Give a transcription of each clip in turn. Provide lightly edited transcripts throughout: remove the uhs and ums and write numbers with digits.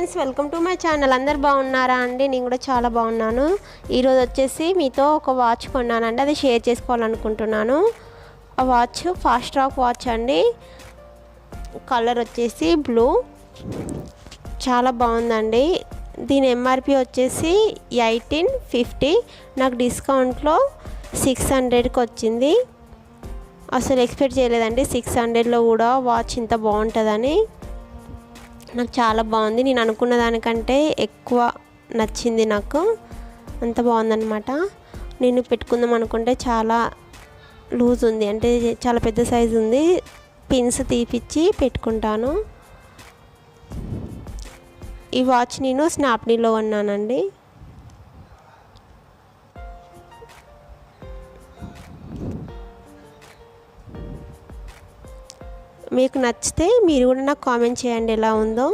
Friends, welcome to my channel. అందరు బాగున్నారా అండి? నేను కూడా చాలా బాగున్నాను. ఈరోజు వచ్చేసి మీతో ఒక వాచ్ కొన్నానండి, అది షేర్ చేసుకోవాలనుకుంటున్నాను. ఆ వాచ్ ఫాస్ట్ ట్రాక్ వాచ్ అండి. కలర్ వచ్చేసి బ్లూ, చాలా బాగుందండి. దీని ఎంఆర్పి వచ్చేసి 1850. నాకు డిస్కౌంట్లో 600కి వచ్చింది. అసలు ఎక్స్పెక్ట్ చేయలేదండి 600లో కూడా వాచ్ ఇంత బాగుంటుందని. నాకు చాలా బాగుంది. నేను అనుకున్న దానికంటే ఎక్కువ నచ్చింది. నాకు అంత బాగుందన్నమాట. నేను పెట్టుకుందాం అనుకుంటే చాలా లూజ్ ఉంది, అంటే చాలా పెద్ద సైజు ఉంది. పిన్స్ తీపిచ్చి పెట్టుకుంటాను. ఈ వాచ్ నేను స్నాప్డీల్లో కొన్నానండి. మీకు నచ్చితే మీరు కూడా నాకు కామెంట్ చేయండి ఎలా ఉందో.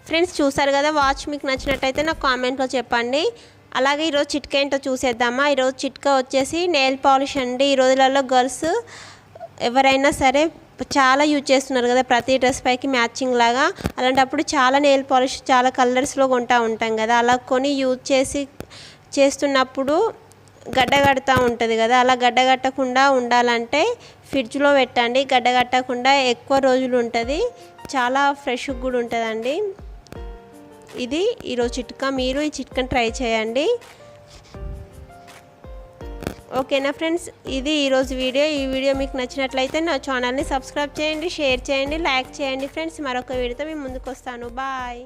ఫ్రెండ్స్, చూసారు కదా, వాచ్ మీకు నచ్చినట్టయితే నాకు కామెంట్లో చెప్పండి. అలాగే ఈరోజు చిట్కా ఏంటో చూసేద్దామా. ఈరోజు చిట్కా వచ్చేసి నెయిల్ పాలిష్ అండి. ఈ రోజులలో గర్ల్స్ ఎవరైనా సరే చాలా యూజ్ చేస్తున్నారు కదా, ప్రతి డ్రెస్ పైకి మ్యాచింగ్ లాగా. అలాంటప్పుడు చాలా నెయిల్ పాలిష్ చాలా కలర్స్లో కొంటూ ఉంటాం కదా. అలా కొని యూజ్ చేస్తున్నప్పుడు గడ్డగడుతూ ఉంటుంది కదా. అలా గడ్డగట్టకుండా ఉండాలంటే ఫ్రిడ్జ్లో పెట్టండి. గడ్డగట్టకుండా ఎక్కువ రోజులు ఉంటుంది, చాలా ఫ్రెష్గా కూడా ఉంటుందండి. ఇది ఈరోజు చిట్కా. మీరు ఈ చిట్కాని ట్రై చేయండి. ఓకేనా ఫ్రెండ్స్, ఇది ఈరోజు వీడియో. ఈ వీడియో మీకు నచ్చినట్లయితే నా ఛానల్ని సబ్స్క్రైబ్ చేయండి, షేర్ చేయండి, లైక్ చేయండి ఫ్రెండ్స్. మరొక వీడియోతో మేము ముందుకు వస్తాను. బాయ్.